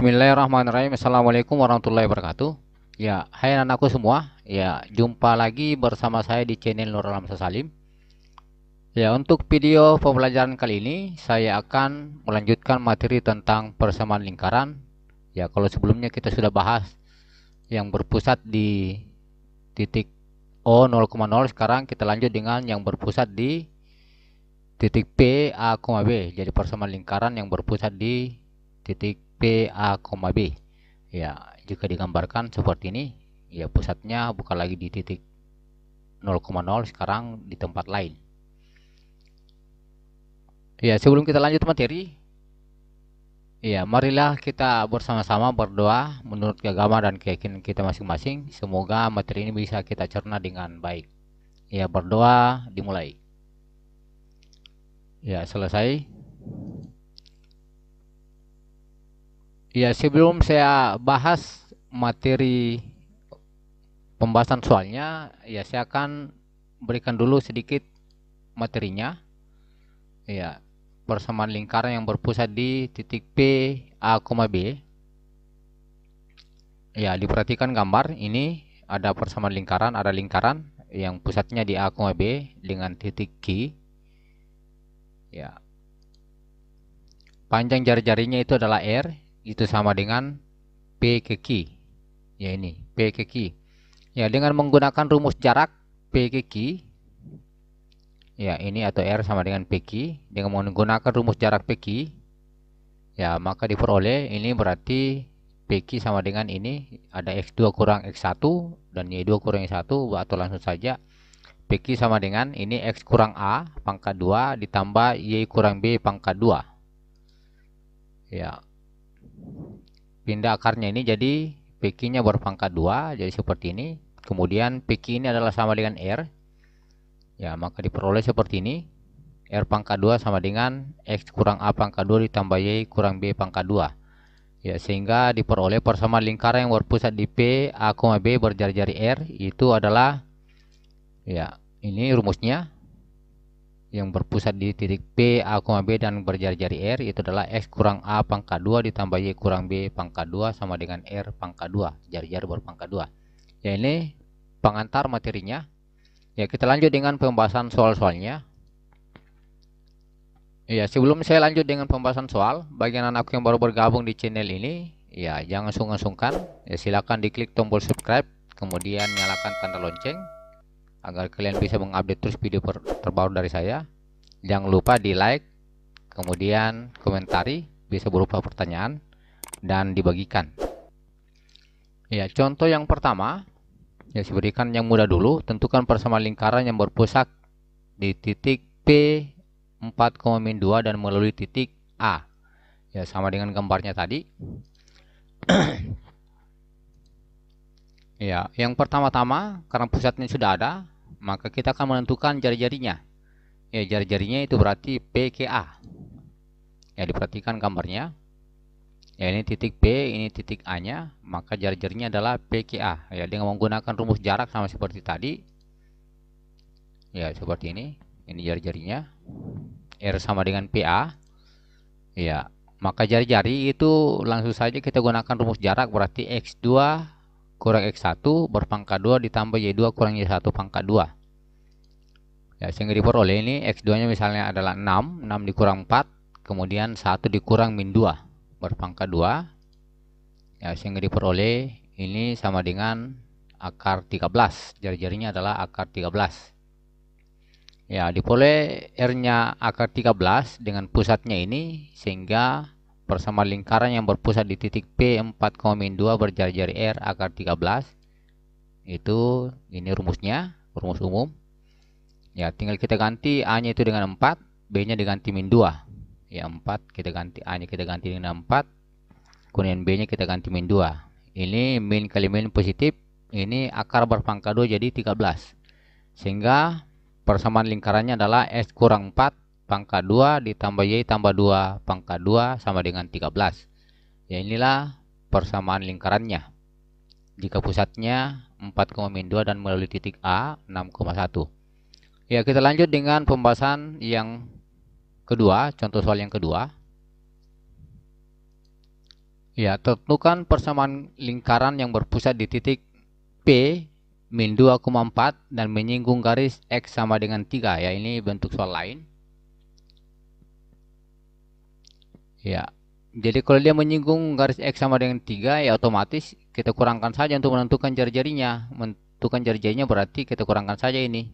Bismillahirrahmanirrahim. Assalamualaikum warahmatullahi wabarakatuh. Ya, hai anakku semua. Ya, jumpa lagi bersama saya di channel Nur Alam Salim. Ya, untuk video pembelajaran kali ini saya akan melanjutkan materi tentang persamaan lingkaran. Ya, kalau sebelumnya kita sudah bahas yang berpusat di titik O 0,0, sekarang kita lanjut dengan yang berpusat di titik P, A, B. Jadi persamaan lingkaran yang berpusat di titik P, A, B. Ya, jika digambarkan seperti ini, ya pusatnya bukan lagi di titik 0,0, sekarang di tempat lain. Ya, sebelum kita lanjut materi, ya marilah kita bersama-sama berdoa menurut agama dan keyakinan kita masing-masing. Semoga materi ini bisa kita cerna dengan baik. Ya, berdoa dimulai. Ya, selesai. Ya, sebelum saya bahas materi pembahasan soalnya, ya saya akan berikan dulu sedikit materinya. Ya, persamaan lingkaran yang berpusat di titik P, A, B. Ya, diperhatikan gambar ini ada persamaan lingkaran, ada lingkaran yang pusatnya di A, B dengan titik Q. Ya, panjang jari-jarinya itu adalah R, itu sama dengan P ke Q. Ya, ini P ke Q. Ya, dengan menggunakan rumus jarak P ke Q, ya ini atau R sama dengan PQ, dengan menggunakan rumus jarak PQ, ya maka diperoleh ini berarti PQ sama dengan ini ada X2 kurang X1 dan Y2 kurang Y1, atau langsung saja PQ sama dengan ini X kurang A pangkat 2 ditambah Y kurang B pangkat 2. Ya, pindah akarnya ini jadi PQ nya berpangkat 2, jadi seperti ini. Kemudian PQ ini adalah sama dengan R. Ya, maka diperoleh seperti ini. R pangkat 2 sama dengan X kurang A pangkat 2 ditambah Y kurang B pangkat 2. Ya, sehingga diperoleh persamaan lingkaran yang berpusat di P, A, B berjari-jari R itu adalah, ya ini rumusnya, yang berpusat di titik P, A, B dan berjari-jari R itu adalah X kurang A pangkat 2 ditambah Y kurang B pangkat 2 sama dengan R pangkat 2, jari-jari berpangkat 2. Ya, ini pengantar materinya. Ya, kita lanjut dengan pembahasan soal-soalnya. Ya, sebelum saya lanjut dengan pembahasan soal, bagi anak yang baru bergabung di channel ini, ya jangan sungkan-sungkan, ya silakan diklik tombol subscribe, kemudian nyalakan tanda lonceng agar kalian bisa mengupdate terus video terbaru dari saya. Jangan lupa di like, kemudian komentari, bisa berupa pertanyaan dan dibagikan. Ya, contoh yang pertama, ya saya berikan yang mudah dulu. Tentukan persamaan lingkaran yang berpusat di titik P 4,-2 dan melalui titik A. Ya, sama dengan gambarnya tadi. Ya, yang pertama-tama karena pusatnya sudah ada, maka kita akan menentukan jari-jarinya. Ya, jari-jarinya itu berarti P ke A. Ya, diperhatikan gambarnya. Ya, ini titik P, ini titik A-nya, maka jari-jarinya adalah P ke A. Ya, dengan menggunakan rumus jarak sama seperti tadi. Ya, seperti ini. Ini jari-jarinya. R sama dengan PA. Ya, maka jari-jari itu langsung saja kita gunakan rumus jarak, berarti X2 kurang X1 berpangkat 2 ditambah Y2 kurang Y1 pangkat 2. Ya, sehingga diperoleh ini X2 nya misalnya adalah 6 dikurang 4, kemudian 1 dikurang min 2 berpangkat 2. Ya, sehingga diperoleh ini sama dengan akar 13. Jari-jarinya adalah akar 13. Ya, diperoleh R-nya akar 13 dengan pusatnya ini, sehingga persamaan lingkaran yang berpusat di titik P 4,-2 berjari-jari R akar 13. Itu ini rumusnya, rumus umum. Ya, tinggal kita ganti A-nya itu dengan 4, B-nya diganti min 2. Ya, 4 kita ganti, A-nya kita ganti dengan 4, kemudian B-nya kita ganti min 2. Ini min kali min positif, ini akar berpangkat 2 jadi 13. Sehingga persamaan lingkarannya adalah X kurang 4 pangkat 2 ditambah Y tambah 2 pangkat 2 sama dengan 13. Ya, inilah persamaan lingkarannya. Jika pusatnya 4,2 dan melalui titik A 6,1. Ya, kita lanjut dengan pembahasan yang kedua, contoh soal yang kedua. Ya, tentukan persamaan lingkaran yang berpusat di titik P min 2,4 dan menyinggung garis X sama dengan 3. Ya, ini bentuk soal lain. Ya, jadi kalau dia menyinggung garis X sama dengan 3, ya otomatis kita kurangkan saja untuk menentukan jari-jarinya. Menentukan jari-jarinya berarti kita kurangkan saja ini.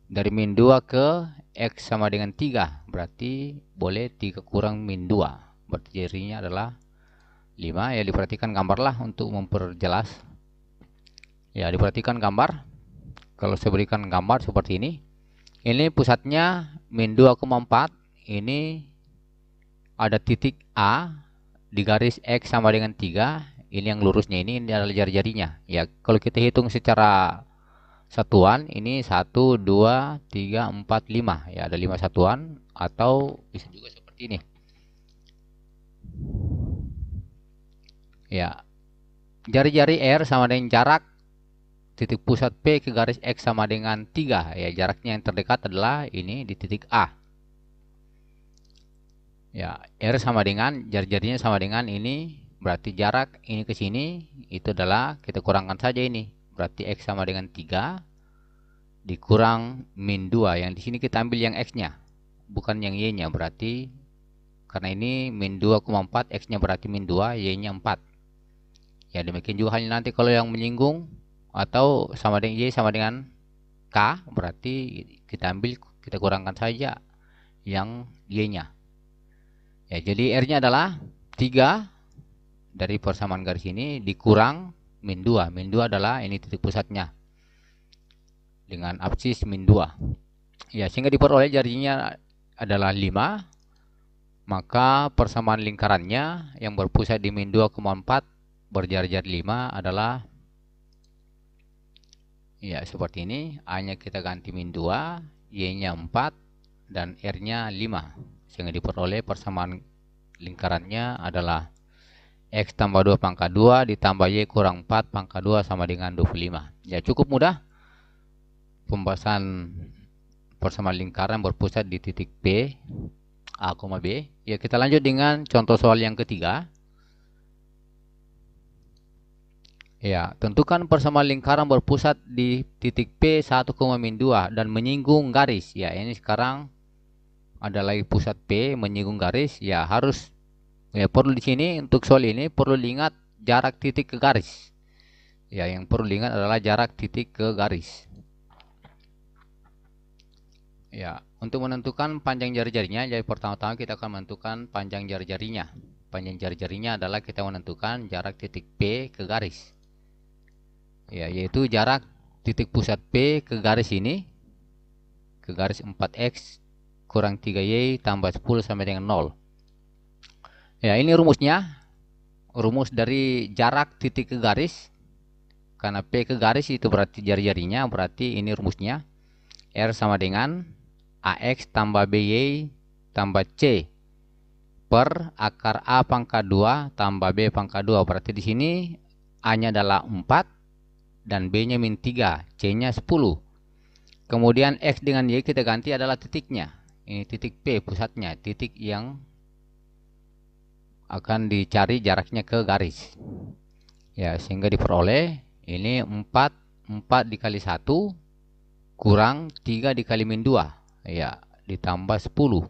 Dari min 2 ke X sama dengan 3. Berarti boleh 3 kurang min 2. Berarti jarinya adalah 5. Ya, diperhatikan gambarlah untuk memperjelas. Ya, diperhatikan gambar. Kalau saya berikan gambar seperti ini. Ini pusatnya min 2,4. Ini ada titik A di garis X sama dengan 3. Ini yang lurusnya, ini adalah jari-jarinya. Ya, kalau kita hitung secara satuan, ini 1, 2, 3, 4, 5. Ya, ada 5 satuan, atau bisa juga seperti ini. Ya, jari-jari R sama dengan jarak titik pusat P ke garis X sama dengan 3. Ya, jaraknya yang terdekat adalah ini di titik A. Ya, R sama dengan jari-jarinya sama dengan ini, berarti jarak ini ke sini itu adalah kita kurangkan saja ini. Berarti X sama dengan 3 dikurang min 2. Yang di sini kita ambil yang X-nya, bukan yang Y-nya. Berarti karena ini min 2,4, X-nya berarti min 2, Y-nya 4. Ya, demikian juga halnya nanti kalau yang menyinggung atau sama dengan Y sama dengan K, berarti kita ambil, kita kurangkan saja yang Y-nya. Ya, jadi R-nya adalah 3 dari persamaan garis ini dikurang min 2. Min 2 adalah ini titik pusatnya dengan absis min 2. Ya, sehingga diperoleh jarinya adalah 5. Maka persamaan lingkarannya yang berpusat di min 2,4 berjari-jari 5 adalah, ya, seperti ini. A-nya kita ganti min 2, Y-nya 4, dan R-nya 5. Sehingga diperoleh persamaan lingkarannya adalah X tambah 2 pangkat 2 ditambah Y kurang 4 pangkat 2 sama dengan 25. Ya, cukup mudah pembahasan persamaan lingkaran berpusat di titik P, A, B. Ya, kita lanjut dengan contoh soal yang ketiga. Ya, tentukan persamaan lingkaran berpusat di titik P 1, min 2 dan menyinggung garis. Ya, ini sekarang ada lagi pusat P menyinggung garis. Ya, harus, ya, perlu di sini untuk soal ini perlu diingat jarak titik ke garis. Ya, yang perlu diingat adalah jarak titik ke garis. Ya, untuk menentukan panjang jari-jarinya, jadi pertama-tama kita akan menentukan panjang jari-jarinya. Panjang jari-jarinya adalah kita menentukan jarak titik P ke garis. Ya, yaitu jarak titik pusat P ke garis ini, ke garis 4X kurang 3Y tambah 10 sampai dengan 0. Ya, ini rumusnya. Rumus dari jarak titik ke garis. Karena P ke garis itu berarti jari-jarinya, berarti ini rumusnya. R sama dengan AX tambah BY tambah C per akar A pangkat 2 tambah B pangkat 2. Berarti di sini A-nya adalah 4 dan B-nya min 3, C-nya 10. Kemudian X dengan Y kita ganti adalah titiknya. Ini titik P pusatnya, titik yang akan dicari jaraknya ke garis. Ya, sehingga diperoleh ini 4 dikali 1 kurang 3 dikali min 2. Ya, ditambah 10.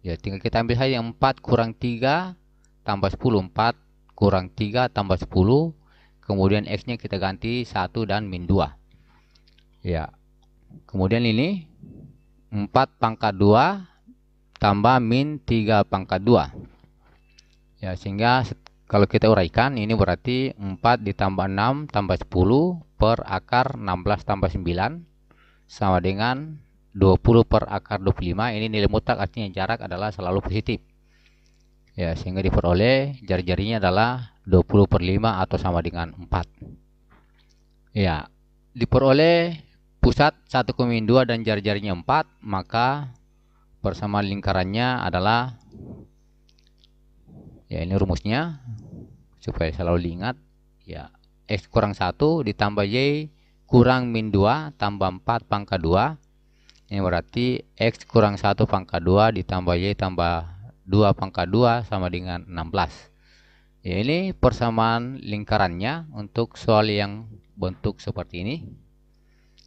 Ya, tinggal kita ambil saja yang 4 kurang 3 tambah 10. 4 kurang 3 tambah 10. Kemudian X-nya kita ganti 1 dan min 2. Ya, kemudian ini 4 pangkat 2 tambah min 3 pangkat 2. Ya, sehingga kalau kita uraikan ini berarti 4 ditambah 6 tambah 10 per akar 16 tambah 9 sama dengan 20 per akar 25. Ini nilai mutlak, artinya jarak adalah selalu positif. Ya, sehingga diperoleh jari-jarinya adalah 20 per 5 atau sama dengan 4. Ya, diperoleh pusat 1, min 2 dan jari-jarinya 4, maka persamaan lingkarannya adalah, ya, ini rumusnya supaya selalu diingat. Ya, X kurang 1 ditambah Y kurang min 2 tambah 4 pangkat 2. Ini berarti X kurang 1 pangkat 2 ditambah Y tambah 2 pangkat 2 sama dengan 16. Ya, ini persamaan lingkarannya untuk soal yang bentuk seperti ini.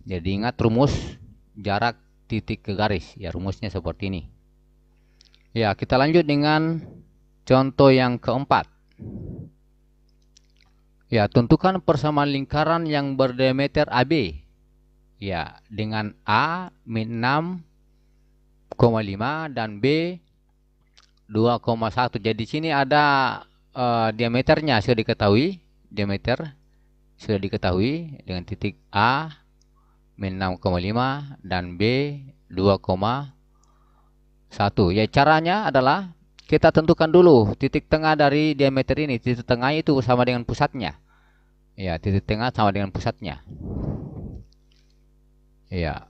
Jadi ingat rumus jarak titik ke garis, ya rumusnya seperti ini. Ya, kita lanjut dengan contoh yang keempat. Ya, tentukan persamaan lingkaran yang berdiameter AB. Ya, dengan A min 6,5 dan B 2,1. Jadi sini ada diameternya sudah diketahui, diameter sudah diketahui dengan titik A min 6,5 dan B 2,1. Ya, caranya adalah kita tentukan dulu titik tengah dari diameter ini. Titik tengah itu sama dengan pusatnya. Ya, titik tengah sama dengan pusatnya. Ya.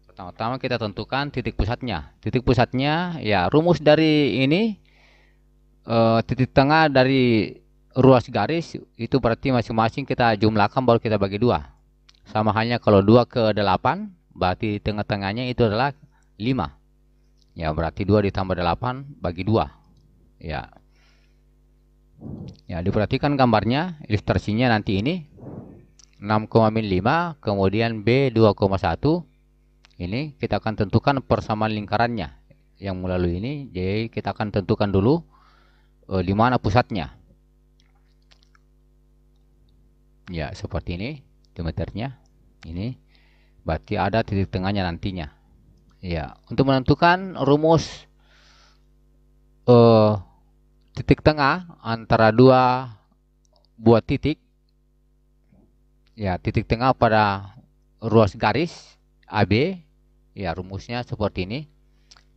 Pertama-tama kita tentukan titik pusatnya. Titik pusatnya, ya rumus dari ini titik tengah dari ruas garis itu berarti masing-masing kita jumlahkan baru kita bagi 2. Sama halnya kalau 2 ke 8 berarti tengah-tengahnya itu adalah 5. Ya, berarti 2 ditambah 8 bagi 2. Ya. Ya, diperhatikan gambarnya, ilustrasinya nanti ini 6,5 kemudian B 2,1. Ini kita akan tentukan persamaan lingkarannya yang melalui ini. Jadi kita akan tentukan dulu di mana pusatnya. Ya, seperti ini diameternya. Ini berarti ada titik tengahnya nantinya. Ya, untuk menentukan rumus titik tengah antara dua buah titik, ya titik tengah pada ruas garis AB, ya rumusnya seperti ini.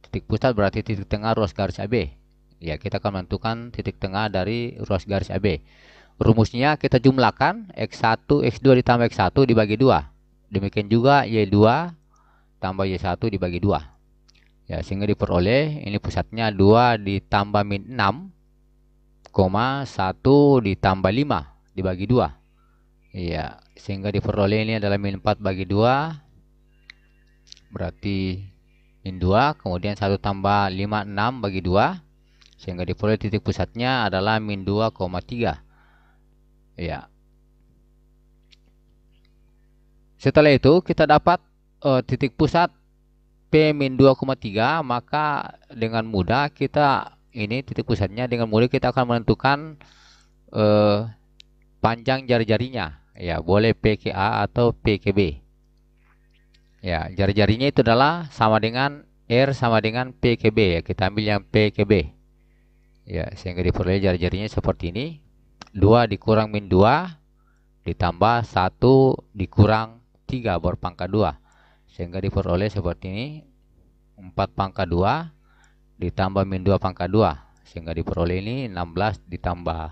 Titik pusat berarti titik tengah ruas garis AB. Ya, kita akan menentukan titik tengah dari ruas garis AB. Rumusnya kita jumlahkan X1 X2 ditambah X1 dibagi 2. Demikian juga Y2 tambah Y1 dibagi 2. Ya, sehingga diperoleh ini pusatnya 2 ditambah min 6, 1 ditambah 5 dibagi 2. Ya, sehingga diperoleh ini adalah min 4 bagi 2. Berarti min 2, kemudian 1 tambah 5, 6 bagi 2. Sehingga diperoleh titik pusatnya adalah min 2,3. Ya. Setelah itu kita dapat titik pusat P min 2,3, maka dengan mudah kita ini titik pusatnya, dengan mudah kita akan menentukan panjang jari-jarinya. Ya, boleh PKA atau PKB. Ya, jari-jarinya itu adalah sama dengan R sama dengan PKB. Ya, kita ambil yang PKB. Ya, sehingga diperoleh jari-jarinya seperti ini. 2 dikurang min 2 ditambah 1 dikurang 3 berpangkat 2. Sehingga diperoleh seperti ini. 4 pangkat 2 ditambah min 2 pangkat 2. Sehingga diperoleh ini 16 ditambah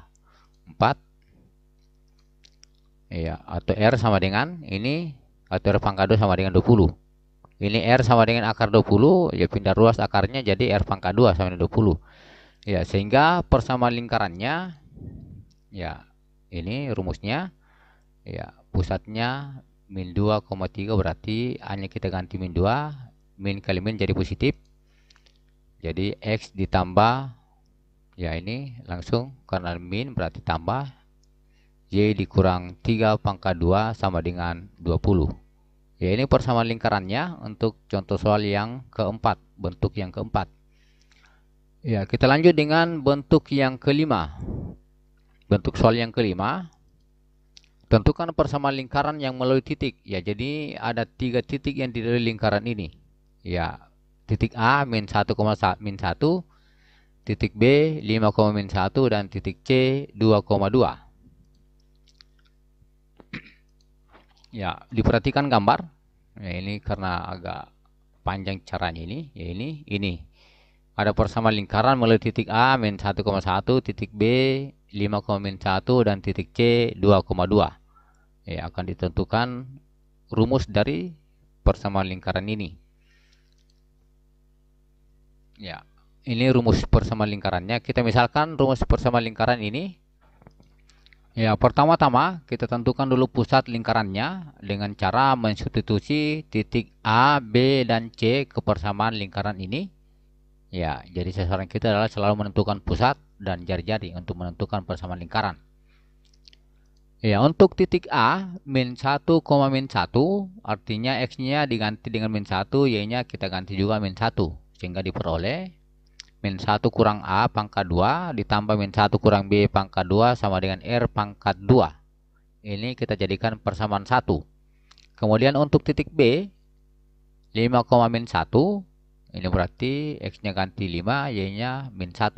4. Ya, atau R sama dengan ini, atau R pangkat 2 sama dengan 20. Ini R sama dengan akar 20, ya pindah ruas akarnya jadi R pangkat 2 sama dengan 20. Ya, sehingga persamaan lingkarannya, ya ini rumusnya, ya pusatnya min 2,3 berarti hanya kita ganti min 2, min kali min jadi positif. Jadi X ditambah, ya ini langsung karena min berarti tambah, Y dikurang 3 pangkat 2 sama dengan 20. Ya, ini persamaan lingkarannya untuk contoh soal yang keempat, bentuk yang keempat. Ya, kita lanjut dengan bentuk yang kelima. Bentuk soal yang kelima, tentukan persamaan lingkaran yang melalui titik. Ya, jadi ada 3 titik yang dilalui lingkaran ini. Ya, titik A min 1,1, titik B 5,1 dan titik C 2,2. Ya, diperhatikan gambar. Ya, ini karena agak panjang caranya ini. Ya, ini. Ada persamaan lingkaran melalui titik A min 1,1, titik B 5,1 dan titik C 2,2. Ya, akan ditentukan rumus dari persamaan lingkaran ini. Ya, ini rumus persamaan lingkarannya. Kita misalkan rumus persamaan lingkaran ini. Ya, pertama-tama kita tentukan dulu pusat lingkarannya dengan cara mensubstitusi titik A, B, dan C ke persamaan lingkaran ini. Ya, jadi sasaran kita adalah selalu menentukan pusat dan jari-jari untuk menentukan persamaan lingkaran. Ya, untuk titik A, min 1, min 1, artinya X-nya diganti dengan min 1, Y-nya kita ganti juga min 1. Sehingga diperoleh min 1 kurang A pangkat 2 ditambah min 1 kurang B pangkat 2 sama dengan R pangkat 2. Ini kita jadikan persamaan 1. Kemudian untuk titik B, 5, min 1, ini berarti X-nya ganti 5, Y-nya min 1.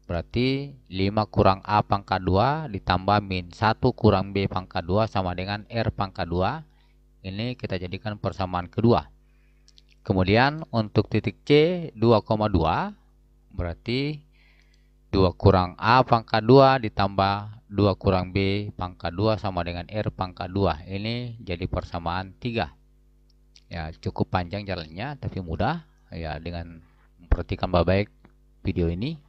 Berarti 5 kurang A pangkat 2 ditambah min 1 kurang B pangkat 2 sama dengan R pangkat 2. Ini kita jadikan persamaan kedua. Kemudian untuk titik C 2,2 berarti 2 kurang A pangkat 2 ditambah 2 kurang B pangkat 2 sama dengan R pangkat 2. Ini jadi persamaan 3. Ya, cukup panjang jalannya tapi mudah ya dengan memperhatikan baik-baik video ini.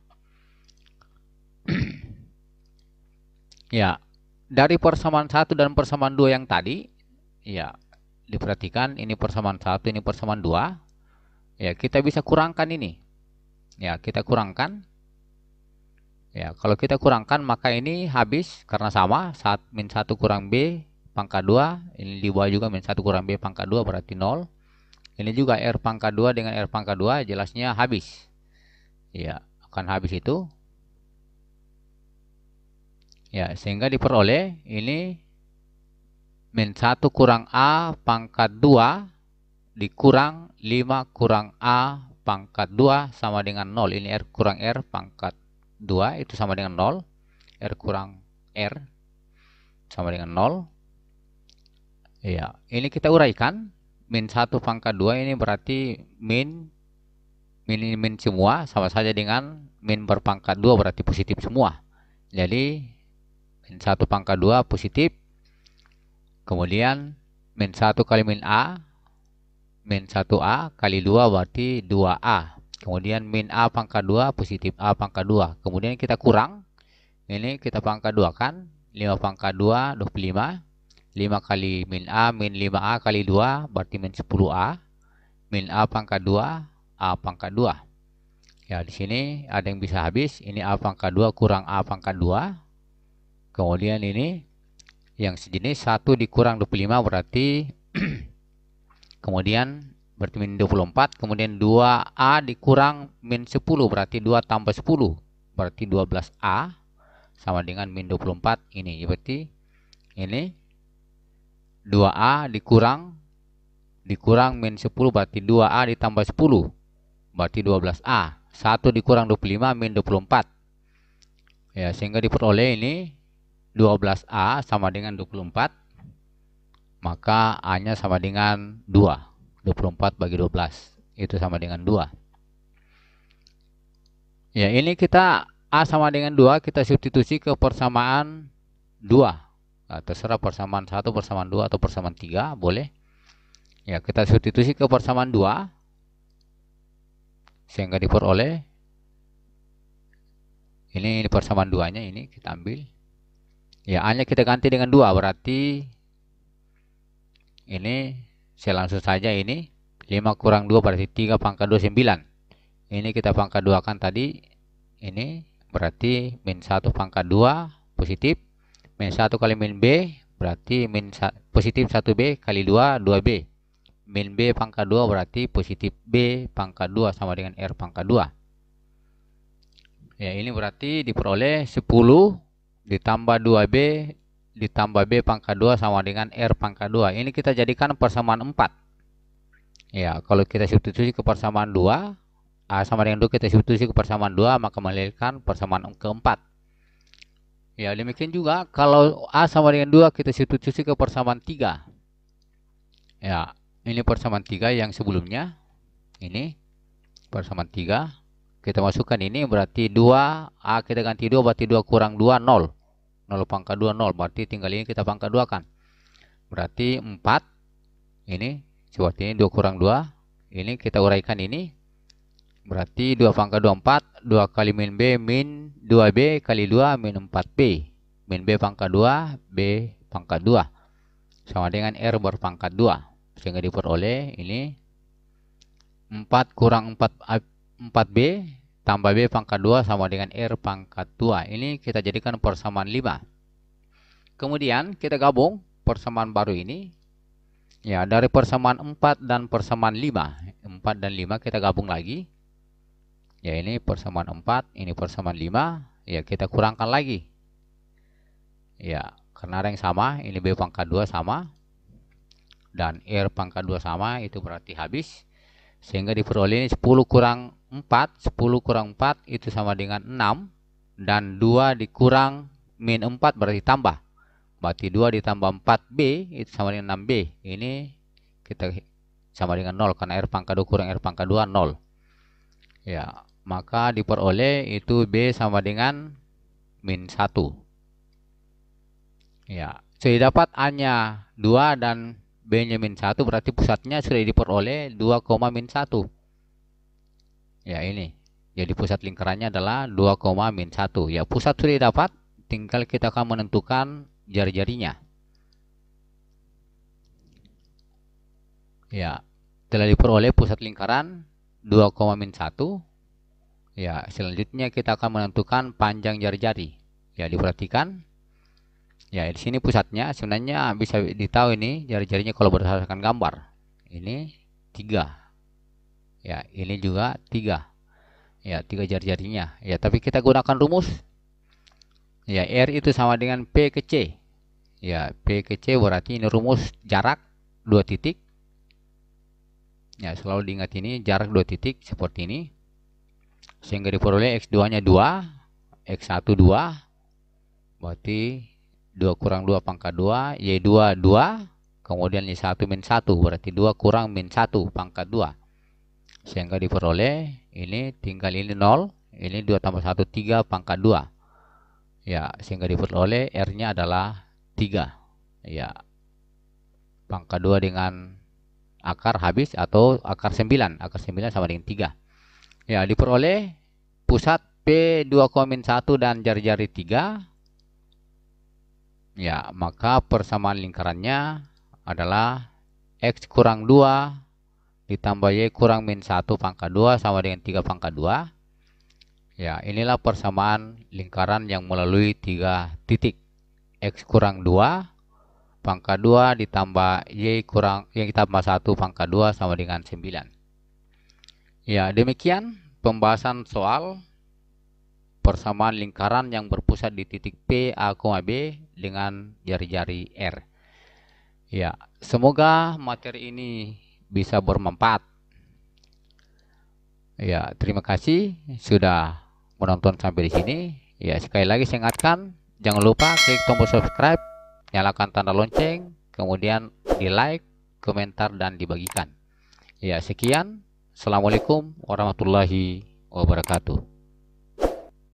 Ya, dari persamaan 1 dan persamaan 2 yang tadi, ya, diperhatikan ini persamaan 1, ini persamaan 2. Ya, kita bisa kurangkan ini. Ya, kita kurangkan. Ya, kalau kita kurangkan maka ini habis karena sama, min 1 kurang B pangkat 2, ini di bawah juga min 1 kurang B pangkat 2 berarti 0. Ini juga R pangkat 2 dengan R pangkat 2 jelasnya habis. Ya, akan habis itu. Ya, sehingga diperoleh ini min 1 kurang A pangkat 2 dikurang 5 kurang A pangkat 2 sama dengan 0. Ini R kurang R pangkat 2 itu sama dengan 0. R kurang R sama dengan 0. Ya, ini kita uraikan. Min 1 pangkat 2 ini berarti min semua sama saja dengan min berpangkat 2 berarti positif semua. Jadi min 1 pangkat 2 positif. Kemudian min 1 kali min A, min 1A kali 2 berarti 2A. Kemudian min A pangkat 2 positif A pangkat 2. Kemudian kita kurang. Ini kita pangkat 2 kan. 5 pangkat 2 25. 5 kali min A min 5A kali 2 berarti min 10A. Min A pangkat 2 A pangkat 2. Ya, di sini ada yang bisa habis. Ini A pangkat 2 kurang A pangkat 2. Kemudian ini yang sejenis 1 dikurang 25 berarti kemudian berarti min 24. Kemudian 2A dikurang min 10 berarti 2 tambah 10 berarti 12A sama dengan min 24 ini. Berarti ini 2A dikurang min 10 berarti 2A ditambah 10 berarti 12A. 1 dikurang 25 min 24. Ya, sehingga diperoleh ini 12A sama dengan 24, maka A-nya sama dengan 2. 24 bagi 12, itu sama dengan 2. Ya, ini kita A sama dengan 2, kita substitusi ke persamaan 2. Nah, terserah persamaan 1, persamaan 2, atau persamaan 3, boleh. Ya, kita substitusi ke persamaan 2, sehingga diperoleh ini persamaan 2-nya, ini kita ambil. Ya, A-nya kita ganti dengan 2, berarti ini saya langsung saja ini 5 kurang 2 berarti 3 pangkat 2 9. Ini kita pangkat 2 kan tadi. Ini berarti min 1 pangkat 2 positif. Min 1 kali min B berarti positif 1B kali 2 2B. Min B pangkat 2 berarti positif B pangkat 2 sama dengan R pangkat 2. Ya, ini berarti diperoleh 10 ditambah 2B ditambah B pangkat 2 sama dengan R pangkat 2. Ini kita jadikan persamaan 4. Ya, kalau kita substitusi ke persamaan 2, A sama dengan 2 kita substitusi ke persamaan 2, maka melahirkan persamaan keempat. Ya, demikian juga kalau A sama dengan 2 kita substitusi ke persamaan 3. Ya, ini persamaan 3 yang sebelumnya. Ini persamaan 3. Kita masukkan ini berarti 2, A kita ganti 2 berarti 2 kurang 2 0. 0 pangkat 2 0 berarti tinggal ini kita pangkat 2 kan. Berarti 4. Ini seperti ini 2 kurang 2. Ini kita uraikan ini. Berarti 2 pangkat 2 4. 2 kali min B min 2B kali 2 min 4B. Min B pangkat 2 B pangkat 2 sama dengan R berpangkat 2. Sehingga diperoleh ini 4 kurang 4B tambah B pangkat 2 sama dengan R pangkat 2. Ini kita jadikan persamaan 5. Kemudian kita gabung persamaan baru ini. Ya, dari persamaan 4 dan persamaan 5. 4 dan 5 kita gabung lagi. Ya, ini persamaan 4, ini persamaan 5. Ya, kita kurangkan lagi. Ya, karena ada yang sama, ini B pangkat 2 sama. Dan R pangkat 2 sama, itu berarti habis. Sehingga diperoleh 10 kurang 4, 10 kurang 4 itu sama dengan 6. Dan 2 dikurang min 4 berarti tambah. Berarti 2 ditambah 4B itu sama dengan 6B. Ini kita sama dengan 0 karena R pangkat 2 kurang R pangkat 2 0. Ya, maka diperoleh itu B sama dengan min 1. Ya, sudah dapat A-nya 2 dan B-nya min 1, berarti pusatnya sudah diperoleh 2, min 1. Ya, ini. Jadi pusat lingkarannya adalah 2, min 1. Ya, pusat sudah dapat, tinggal kita akan menentukan jari-jarinya. Ya, telah diperoleh pusat lingkaran 2, min 1. Ya, selanjutnya kita akan menentukan panjang jari-jari. Ya, diperhatikan. Ya, di sini pusatnya sebenarnya bisa ditahu ini jari-jarinya kalau berdasarkan gambar. Ini 3. Ya, ini juga 3. Ya, 3 jari-jarinya. Ya, tapi kita gunakan rumus. Ya, R itu sama dengan P ke C. Ya, P ke C berarti ini rumus jarak 2 titik. Ya, selalu diingat ini jarak 2 titik seperti ini. Sehingga diperoleh X2-nya 2, X1 2. Berarti 2 kurang 2 pangkat 2, Y2 2, kemudian Y1 min 1, berarti 2 kurang min 1 pangkat 2. Sehingga diperoleh, ini tinggal ini 0, ini 2 tambah 1, 3 pangkat 2. Ya, sehingga diperoleh R-nya adalah 3. Ya, pangkat 2 dengan akar habis atau akar 9. Akar 9 sama dengan 3. Ya, diperoleh pusat P 2, min 1 dan jari-jari 3. Ya, maka persamaan lingkarannya adalah X kurang 2 ditambah Y kurang min 1 pangkat 2 sama dengan 3 pangkat 2. Ya, inilah persamaan lingkaran yang melalui 3 titik. X kurang 2 pangkat 2 ditambah Y kurang yang ditambah 1 pangkat 2 sama dengan 9. Ya, demikian pembahasan soal persamaan lingkaran yang berpusat di titik P, A, B dengan jari-jari R. Ya, semoga materi ini bisa bermanfaat. Ya, terima kasih sudah menonton sampai di sini. Ya, sekali lagi saya ingatkan, jangan lupa klik tombol subscribe, nyalakan tanda lonceng, kemudian di like, komentar, dan dibagikan. Ya, sekian. Assalamualaikum warahmatullahi wabarakatuh.